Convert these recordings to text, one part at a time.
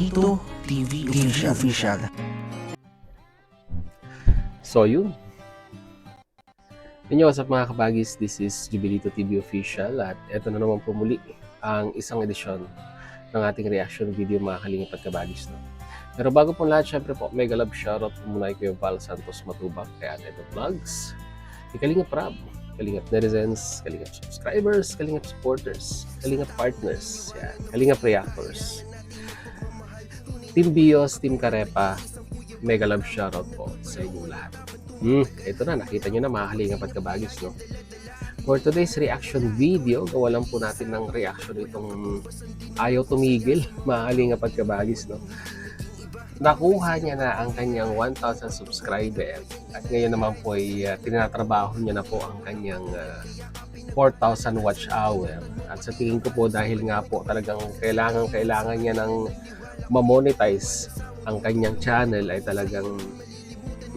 Jubilito TV Official. So yun. Inyo, what's up mga kabagis? This is Jubilito TV Official at eto na naman po muli ang isang edisyon ng ating reaction video mga kalingap at kabagis. No? Pero bago po lahat, syempre po, mega love shoutout po muna kay Val Santos Matubang, kay Ateto Vlogs, kay Kalingap Rab, Kalingap Netizens, Kalingap Subscribers, Kalingap Supporters, Kalingap Partners, yan, Kalingap Reactors, Team Bios, Team Karepa, mega love shoutout po sa inyong lahat. Ito na, nakita nyo na mga kalingap at kabagis, no? For today's reaction video, gawa lang po natin ng reaction itong ayaw tumigil, mga kalingap at kabagis, no? Nakuha niya na ang kanyang 1,000 subscriber at ngayon naman po ay tinatrabaho niya na po ang kanyang 4,000 watch hour. At sa tingin ko po dahil nga po talagang kailangan niya ng ma-monetize ang kanyang channel ay talagang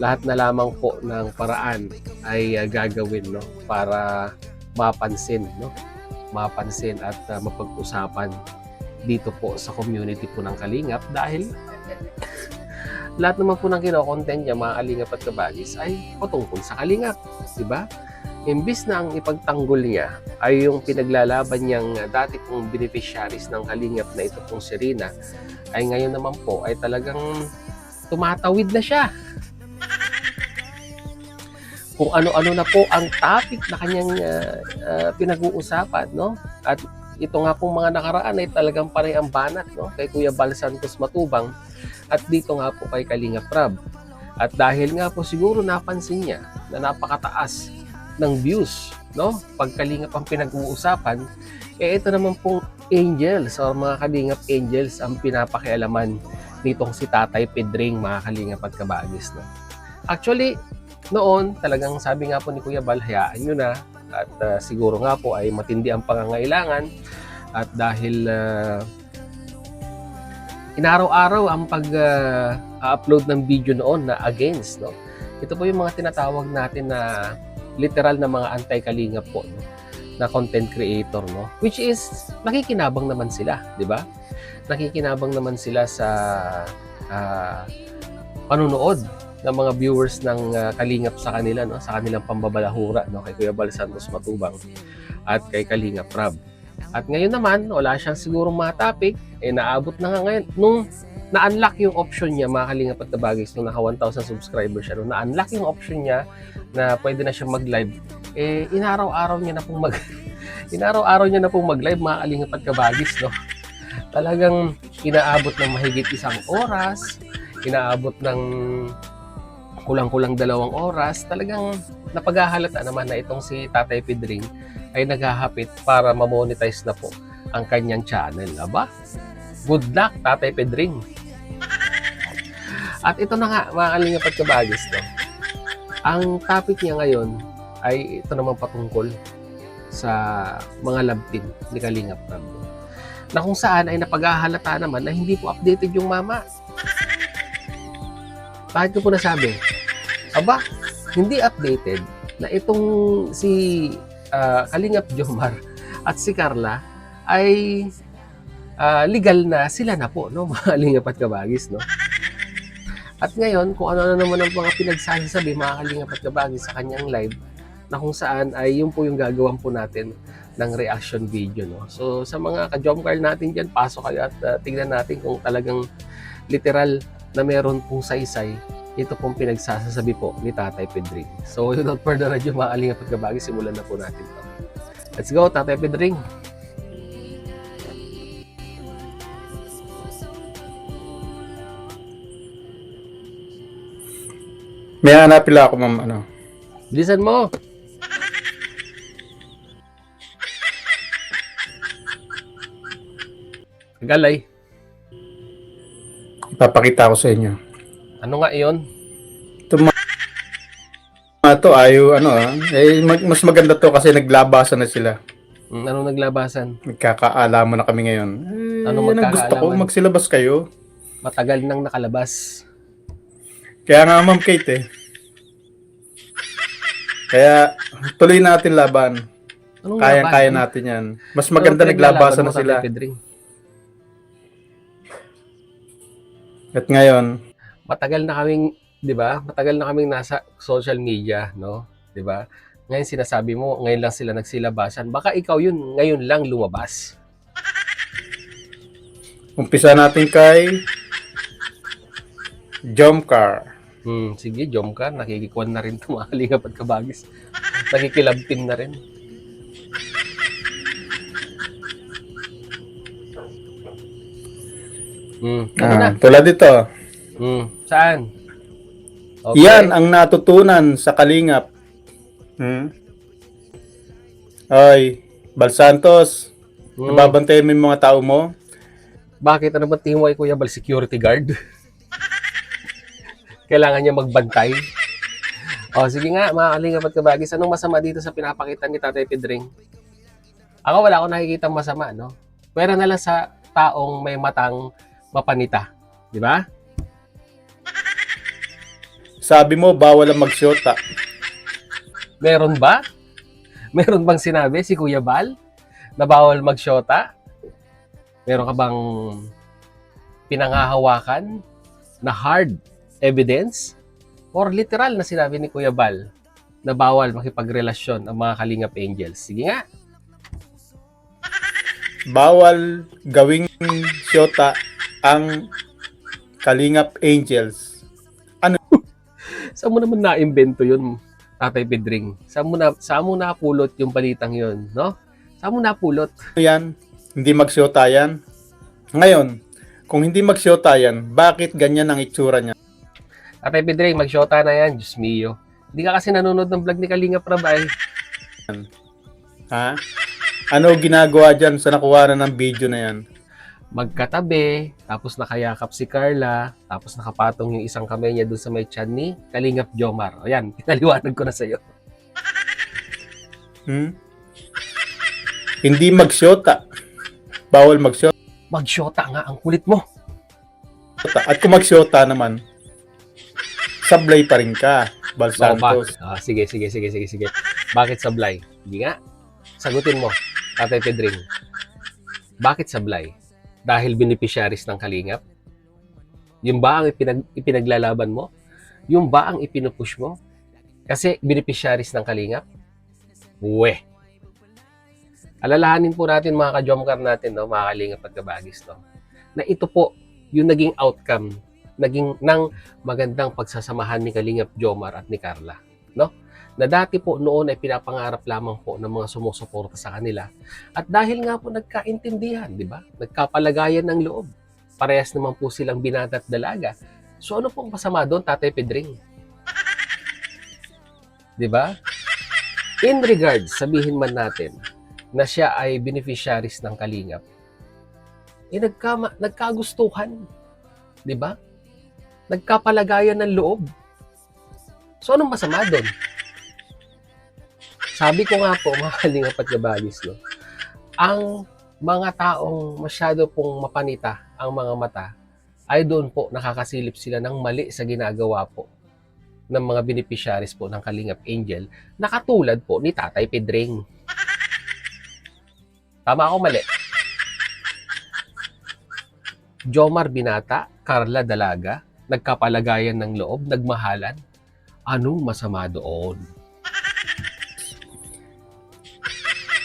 lahat na lamang po ng paraan ay gagawin, no, para mapansin, no, mapansin at mapag-usapan dito po sa community po ng Kalingap dahil lahat naman po ng kino-content niya mga Kalingap at kabagis ay patungkol sa Kalingap, di ba? Imbis na ang ipagtanggol niya ay yung pinaglalaban niyang dati pong beneficiaries ng Kalingap na ito pong si Rina, ay ngayon naman po ay talagang tumatawid na siya. Kung ano-ano na po ang topic na kanyang pinag-uusapan, no? At ito nga pong mga nakaraan ay talagang panay ang banat, no? Kay Kuya Val Santos Matubang at dito nga po kay Kalingap Rab. At dahil nga po siguro napansin niya na napakataas ng views, no? Pag Kalingap ang pinag-uusapan, ito naman pong angels o mga Kalingap angels ang pinapakialaman nitong si Tatay Pedring, mga Kalingap at kabagis, no? Actually, noon, talagang sabi nga po ni Kuya Val, hayaan nyo na at siguro nga po ay matindi ang pangangailangan at dahil inaraw-araw ang pag-upload ng video noon na against, no? Ito po yung mga tinatawag natin na literal na mga anti-Kalingap po, no? Na content creator, no? Which is nakikinabang naman sila, di ba? Nakikinabang naman sila sa panunood ng mga viewers ng Kalingap sa kanila, no, sa kanilang pambabalahura, no, kay Kuya Val Santos Matubang at kay Kalingap Rab. At ngayon naman, wala siyang siguro mga topic, naabot na nga ngayon nung na-unlock yung option niya, mga Kalingap at kabagis, nung naka 1,000 subscribers siya, nung na-unlock yung option niya na pwede na siyang mag-live, inaraw-araw niya na pong inaraw-araw niya na pong mag-live, mga Kalingap at kabagis, no. Talagang inaabot ng mahigit 1 oras, inaabot ng kulang-kulang 2 oras, talagang napaghahalata naman na itong si Tatay Pedring ay naghahapit para ma-monetize na po ang kanyang channel. Aba, good luck Tatay Pedring. At ito na nga, mga Kalingap at kabagis, no? Ang topic niya ngayon ay ito naman patungkol sa mga love team ni Kalingap Rab, na kung saan ay napaghahalata naman na hindi po updated yung mama. Bakit ko po nasabi? Aba, hindi updated na itong si Kalingap Jomar at si Carla ay legal na sila na po, no, mga Kalingap at kabagis, no? At ngayon, kung ano naman ang mga pinagsasabi, mga Kalingap at kabagis sa kanyang live, na kung saan ay yun po yung gagawin po natin ng reaction video, no? So, sa mga ka-Jomcar natin dyan, pasok kayo at tignan natin kung talagang literal na meron pong saysay ito pong pinagsasabi po ni Tatay Pedring. So, without further ado, mga Kalingap at kabagis, simulan na po natin ito. Let's go, Tatay Pedring! May hanap pila ako, ma'am, ano. Bilisan mo! Galay. Ipapakita ko sa inyo. Ano nga iyon? Ito mga to, ayaw, mas maganda to kasi naglabasan na sila. Anong naglabasan? Nagkakaalaman na kami ngayon. Anong Yan ang gusto ko, magkakaalaman? magsilabas kayo. Matagal nang nakalabas. Kaya nga, Ma'am Kate, Kaya, tuloy natin laban. Anong Kaya laban? natin yan. Mas maganda Anong naglabasan na pinaglalaban mo, sila. Tatay Pedring? At ngayon, Matagal na kaming, 'di ba? Matagal na kaming nasa social media, no? 'Di ba? Ngayon sinasabi mo, ngayon lang sila nagsilabasan. Baka ikaw yun, ngayon lang lumabas. umpisa natin kay Jomcar. Sige, jom ka. Nakikikuan na rin ito, mga kalingap at kabagis. Nakikilabtin na rin. Ano na? Tulad ito. Saan? Okay. Yan ang natutunan sa Kalingap. Ay, Bal Santos, nababantayan mo yung mga tao mo? Bakit? Ano ba tingin mo ay Kuya Bal? Security guard? Kailangan niya magbantay? O, sige nga, mga kalingap at kabagis. Anong masama dito sa pinapakita ni Tatay Pedring? Ako wala akong nakikita masama, no? Pero na lang sa taong may matang mapanita. Di ba? Sabi mo, bawal ang magsyota. Meron ba? Meron bang sinabi si Kuya Bal na bawal magsyota? Meron ka bang pinangahawakan na hard evidence? Or literal na sinabi ni Kuya Bal na bawal makipagrelasyon ang mga Kalingap Angels? Sige nga. Bawal gawing syota ang Kalingap Angels. Saan mo naman na-invento yun, Tatay Pedring? Saan mo napulot yung balitang yun, no? Saan mo napulot? Yan, hindi magsyota yan. Ngayon, kung hindi magsyota yan, bakit ganyan ang itsura niya? Tatay Pedring, magsyota na yan, Diyos mio. Hindi ka kasi nanonood ng vlog ni Kalingap Rabay. Ha? Ano ginagawa dyan sa nakuha ng video na yan? Magkatabi, tapos nakayakap si Carla, tapos nakapatong yung isang kamay niya dun sa may tiyan ni Kalingap Jomar. O yan, pinaliwanag ko na sa'yo. Hindi magsyota. Bawal magsyota. Magsyota nga, ang kulit mo. At kung magsyota naman, sablay pa rin ka, Bal Santos. Sige. Bakit sablay? Hindi nga. Sagutin mo, Tatay Pedring. Bakit sablay? Dahil beneficiaries ng Kalingap? Yung ba ang ipinaglalaban mo? Yung ba ang ipinupush mo? Kasi beneficiaries ng Kalingap? Uwe. Alalahanin po natin mga ka-jomcar natin, no, mga Kalingap at kabagis, no, na ito po yung naging outcome ng magandang pagsasamahan ni Kalingap Jomar at ni Carla, no? Na dati po noon ay pinapangarap lamang po ng mga sumusuporta sa kanila. At dahil nga po nagkaintindihan, di ba? Nagkapalagayan ng loob. Parehas naman po silang binata at dalaga. So ano pong masama doon, Tatay Pedring? Di ba? In regards, sabihin man natin na siya ay beneficiaries ng Kalingap, nagkagustuhan. Di ba? Nagkapalagayan ng loob. So anong masama doon? Sabi ko nga po, mga Kalingap at kabagis, no, ang mga taong masyado pong mapanita ang mga mata ay doon po nakakasilip sila ng mali sa ginagawa po ng mga beneficiaries po ng Kalingap Angel na katulad po ni Tatay Pedring. Tama ako, mali? Jomar binata, Carla dalaga, nagkapalagayan ng loob, nagmahalan. Anong masama doon?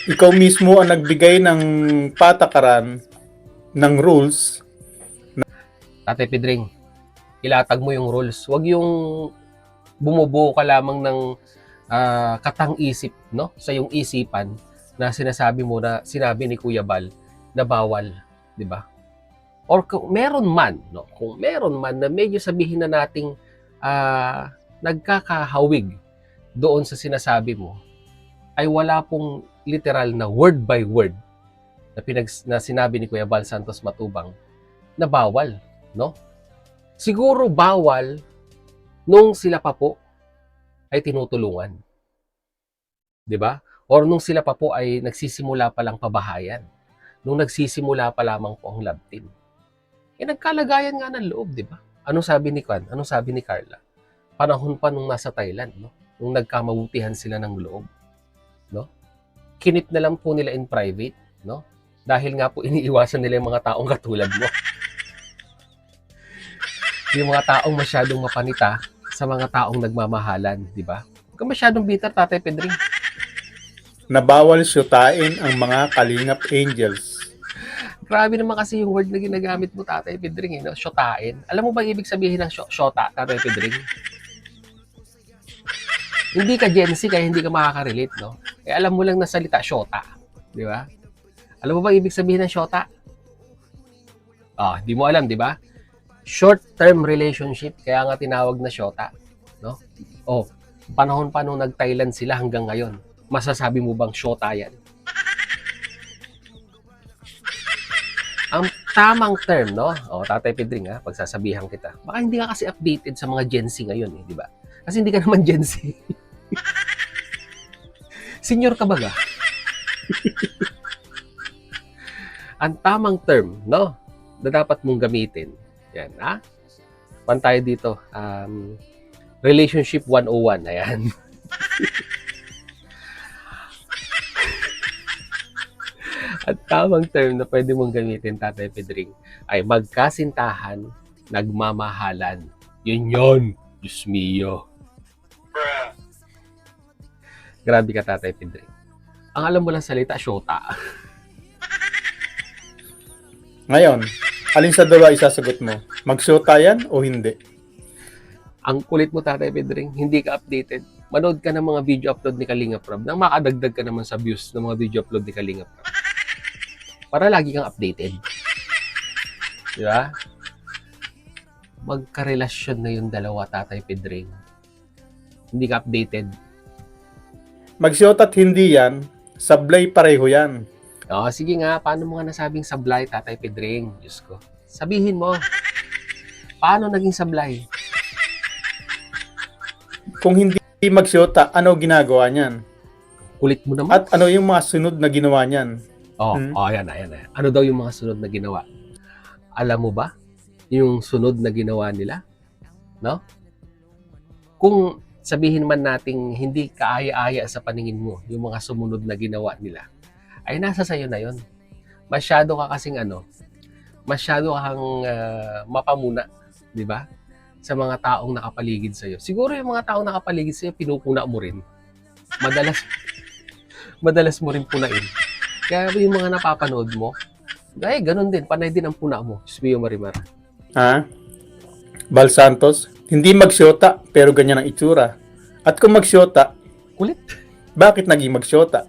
Ikaw mismo ang nagbigay ng patakaran ng rules. Tatay Pedring, ilatag mo yung rules. Huwag yung bumubuo ka lamang ng katang-isip, no, sa yung isipan na sinasabi mo na sinabi ni Kuya Bal na bawal, di ba? Or kung meron man, no, kung meron man na medyo sabihin na nating nagkakahawig doon sa sinasabi mo, ay wala pong literal na word by word na sinabi ni Kuya Bal Santos Matubang na bawal, no? Siguro bawal nung sila pa po ay tinutulungan. 'Di ba? Or nung sila pa po ay nagsisimula pa lang pabahayan. Nung nagsisimula pa lamang po ang love team. Nagkalagayan nga ng loob, 'di ba? Anong sabi ni Kwan? Anong sabi ni Carla? Panahon pa nung nasa Thailand, no? Nung nagkamabutihan sila ng loob, no? Kinip na lang po nila in private, no? Dahil nga po iniiwasan nila yung mga taong katulad mo. Yung mga taong masyadong mapanita sa mga taong nagmamahalan, di ba? Huwag kang masyadong bitter, Tatay Pedring. Nabawal syutain ang mga kalingap angels. Grabe naman kasi yung word na ginagamit mo, Tatay Pedring, no? Shotain. Alam mo ba ibig sabihin ng shota, Tatay Pedring? Hindi ka Gen Z kaya hindi ka makaka-relate, no? Eh, alam mo lang na salita, shota. Di ba? Alam mo ba ibig sabihin ng shota? Di mo alam, di ba? Short-term relationship, kaya nga tinawag na shota, no? Panahon pa nung nag-Thailand sila hanggang ngayon. Masasabi mo bang shota yan? Ang tamang term, no? Tatay Pedring, pagsasabihan kita. Baka hindi ka kasi updated sa mga Gen Z ngayon, di ba? Kasi hindi ka naman Gen Z. Senior ka ba ga? Ang tamang term, no? Na dapat mong gamitin. Yan, Pantayo dito. Relationship 101. Ayan. At tamang term na pwede mong gamitin, Tatay Pedring, ay magkasintahan, nagmamahalan. Yun. Diyos mio. Grabe ka, Tatay Pedring. Ang alam mo lang salita, shota. Ngayon, alin sa dalawa isasagot mo? Magsyota yan o hindi? Ang kulit mo, Tatay Pedring, hindi ka updated. Manood ka ng mga video upload ni Kalinga Prab nang makadagdag ka naman sa views ng mga video upload ni Kalinga Prab. Para lagi kang updated. Di ba? Magkarelasyon na yung dalawa, Tatay Pedring. Hindi ka updated. Magsyota at hindi yan, sablay pareho yan. Sige nga, paano mo nga nasabing sablay, Tatay Pedring? Diyos ko. Sabihin mo, paano naging sablay? Kung hindi magsyota, ano ginagawa niyan? Kulit mo naman. At ano yung mga sunod na ginawa niyan? Ayan. Ano daw yung mga sunod na ginawa? Alam mo ba yung sunod na ginawa nila? No? Kung sabihin man nating hindi kaaya-aya sa paningin mo yung mga sumunod na ginawa nila, ay nasa sayo na yon. Masyado ka kasing masyado kang mapamuna, di ba? Sa mga taong nakapaligid sa'yo. Siguro yung mga taong nakapaligid sa'yo, pinupuna mo rin. Madalas mo rin punain. Kaya yung mga napapanood mo, ganun din, panay din ang puna mo. Sabi yung Marimar. Bal Santos, hindi magsyota pero ganyan ang itsura. At kung magsyota, Kulit. bakit naging magsyota?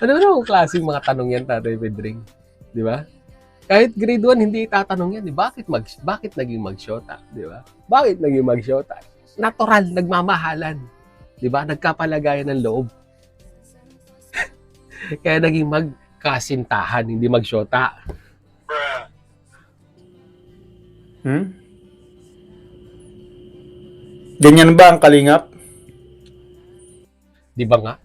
Ano klaseng mga tanong yan, Tatay Pedring? Di ba? Kahit grade 1, hindi itatanong yan. Bakit naging magsyota? Di ba? Bakit naging magsyota? Natural, nagmamahalan. Di ba? Nagkapalagayan ng loob. Kaya naging magkasintahan, hindi magsyota. Ganyan ba ang kalingap? Di ba nga?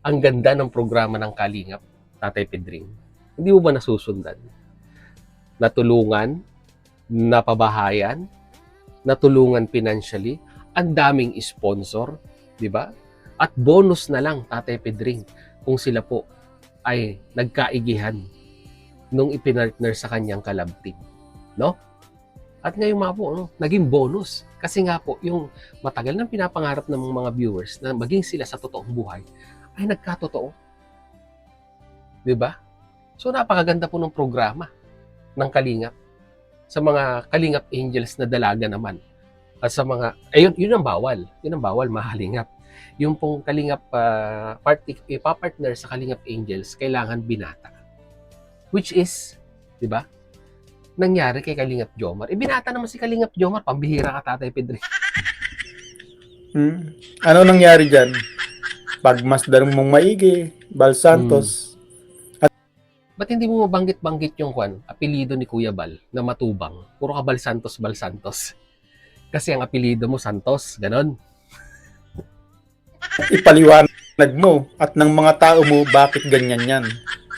Ang ganda ng programa ng Kalingap, Tatay Pedring. Hindi mo ba nasusundan? Natulungan, napabahayan, natulungan financially, ang daming sponsor, di ba? At bonus na lang, Tatay Pedring, kung sila po ay nagkaigihan nung ipinartner sa kanyang collab team. No? At ngayon mga po, naging bonus. Kasi nga po, yung matagal nang pinapangarap ng mga viewers na maging sila sa totoong buhay, ay nagkatotoo. Diba? So napakaganda po ng programa ng Kalingap. Sa mga Kalingap Angels na dalaga naman. At sa mga, yun ang bawal. Yun ang bawal, mahalingap. Yung pong Kalingap ipapartner sa Kalingap Angels, kailangan binata. Which is, diba? Nangyari kay Kalingap Jomar. Binata naman si Kalingap Jomar, pambihira ka, Tatay Pedring. Ano nangyari dyan? Pagmasdan mong maigi, Bal Santos. Ba't hindi mo mabanggit-banggit yung apelido ni Kuya Bal na matubang? Puro ka Bal Santos. Kasi ang apelido mo Santos, ganon. Ipaliwanag mo at ng mga tao mo bakit ganyan yan.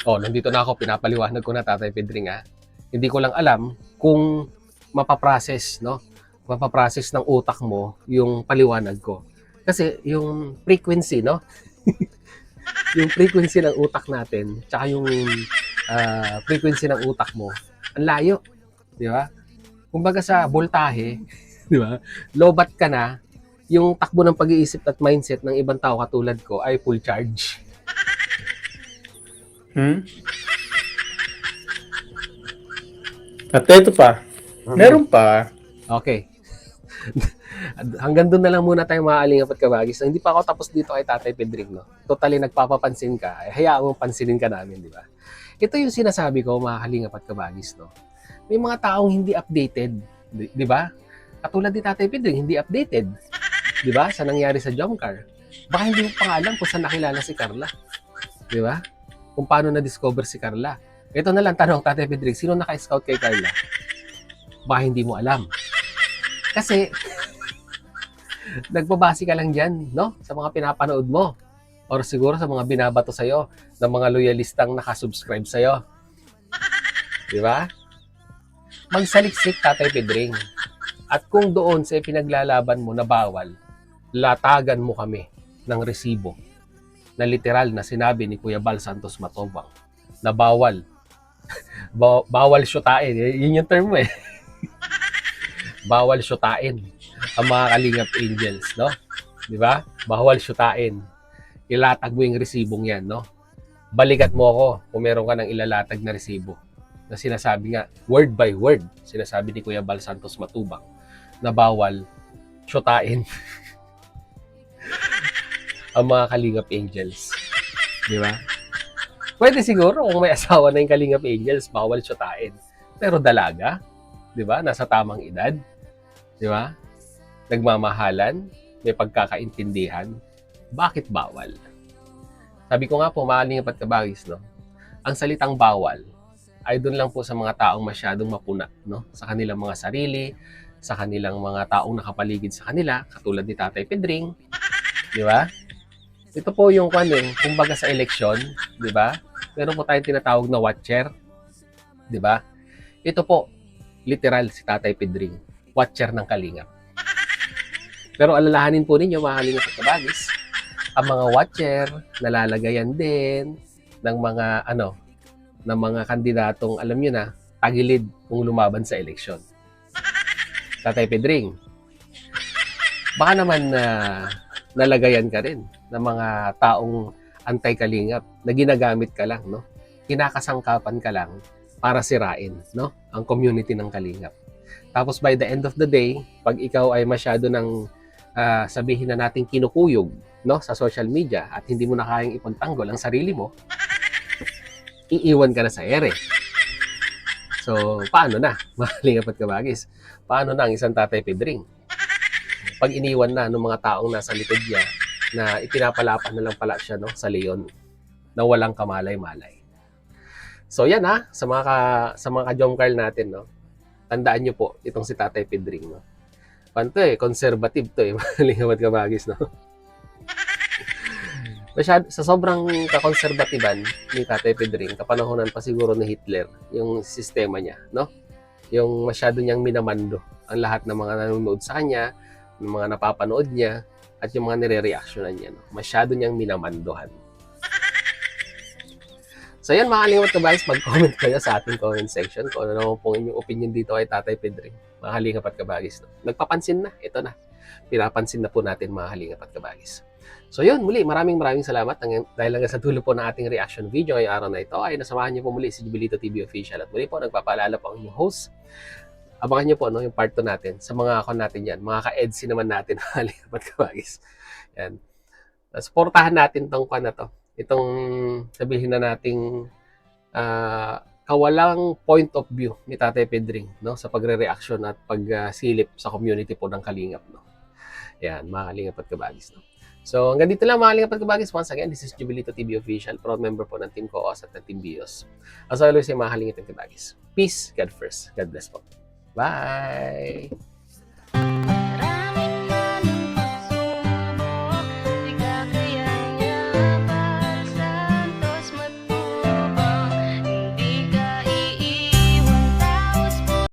Nandito na ako, pinapaliwanag ko na, Tatay Pedring, Hindi ko lang alam kung mapaprocess ng utak mo yung paliwanag ko. Kasi yung frequency, yung frequency ng utak natin, tsaka yung frequency ng utak mo, ang layo. Di ba? Kumbaga sa voltahe, di ba? Lobat ka na, yung takbo ng pag-iisip at mindset ng ibang tao katulad ko ay full charge. At ito pa. Meron pa. Okay. Hanggang doon na lang muna tayo mga Kalingap at Kabagis. Hindi pa ako tapos dito kay Tatay Pedring, no? Totally nagpapapansin ka, hayaan mo pansinin ka namin, di ba? Ito yung sinasabi ko mga Kalingap at Kabagis, no? May mga taong hindi updated, di ba? Katulad ni Tatay Pedring, hindi updated. Di ba? Sa nangyari sa Jomcar. Baka hindi mo pa nga alam kung saan nakilala si Carla. Di ba? Kung paano na-discover si Carla. Ito na lang tanong, Tatay Pedring, sino naka-scout kay Carla? Baka hindi mo alam. Kasi, nagbabase ka lang dyan, no? Sa mga pinapanood mo. Or siguro sa mga binabato sa'yo ng mga loyalistang nakasubscribe sa'yo. Di ba? Magsaliksik, Tatay Pedring. At kung doon sa pinaglalaban mo na bawal, latagan mo kami ng resibo na literal na sinabi ni Kuya Bal Santos Matubang na bawal. Bawal syutain. Yun yung term mo eh. Bawal syutain ang mga Kalingap Angels, no? Di ba? Bawal syutain. Ilatag mo yung resibong yan, no? Balikat mo ako kung meron ka ng ilalatag na resibo na sinasabi nga, word by word, sinasabi ni Kuya Bal Santos Matubang na bawal syutain ang mga Kalingap Angels. Di ba? Pwede siguro kung may asawa na yung Kalingap Angels, bawal syutain. Pero dalaga, di ba? Nasa tamang edad, di ba? Nagmamahalan, may pagkakaintindihan, bakit bawal? Sabi ko nga po, mga Kalingap at Kabagis, no? Ang salitang bawal ay doon lang po sa mga taong masyadong mapuna, no? Sa kanilang mga sarili, sa kanilang mga taong nakapaligid sa kanila, katulad ni Tatay Pedring, di ba? Ito po yung kumbaga sa eleksyon, di ba? Meron po tayong tinatawag na watcher, di ba? Ito po, literal si Tatay Pedring, watcher ng Kalingap. Pero alalahanin po ninyo, mga Kalingap at Kabagis, ang mga watcher, nalalagayan din ng mga, ng mga kandidatong, alam nyo na, tagilid kung lumaban sa eleksyon. Tatay Pedring, baka naman nalagayan ka rin ng mga taong anti-Kalingap na ginagamit ka lang, no? Kinakasangkapan ka lang para sirain, no? Ang community ng Kalingap. Tapos by the end of the day, pag ikaw ay masyado ng sabihin na natin kinukuyog, no, sa social media at hindi mo na kayang ipagtanggol ang sarili mo, iiwan ka na sa ere. So, paano na, mga Kalingap at Kabagis? Paano na ang isang Tatay Pedring? Pag iniwan na ng mga taong nasa likod niya na ipinapalapan na lang pala siya, no, sa leon na walang kamalay-malay. So yan sa mga ka-Jomcar natin, no. Tandaan niyo po itong si Tatay Pedring, no. Panto conservative to mga Kalingap at Kabagis, no. Sa sobrang kakonserbatiban ni Tatay Pedring, kapanahonan pa siguro ni Hitler, yung sistema niya, no? Yung masyado niyang minamando ang lahat ng mga nanonood sa kanya, ng mga napapanood niya, at yung mga nire-reactionan niya, no? Masyado niyang minamandohan. So yan, mga Kalingap at Kabagis, mag-comment kayo sa ating comment section kung ano naman po inyong opinion dito kay Tatay Pedring, mga Kalingap at Kabagis, no? Nagpapansin na, ito na. Pinapansin na po natin, mga Kalingap at Kabagis. So yun, muli, maraming salamat dahil lang sa tulo po ng ating reaction video ngayong araw na ito ay nasamahan niyo po muli si Jubilito TV Official. At muli po, nagpapaalala po ang inyong host. Abangan niyo po yung part 2 natin sa mga account natin yan. Mga ka-EDC naman natin, Kalingap at Kabagis. Yan. Supportahan natin tong na to. Itong sabihin na nating kawalang point of view ni Tatay Pedring, no, sa pagre-reaction at pagsilip sa community po ng Kalingap, no. Yan, mga Kalingap at Kabagis, no. So, hanggang dito lang, mga Kalingap at Kabagis. Once again, this is Jubilito TV Official, proud member po ng Team Coos at ng Team Bios. As always, mga Kalingap at Kabagis. Peace, God first. God bless po. Bye!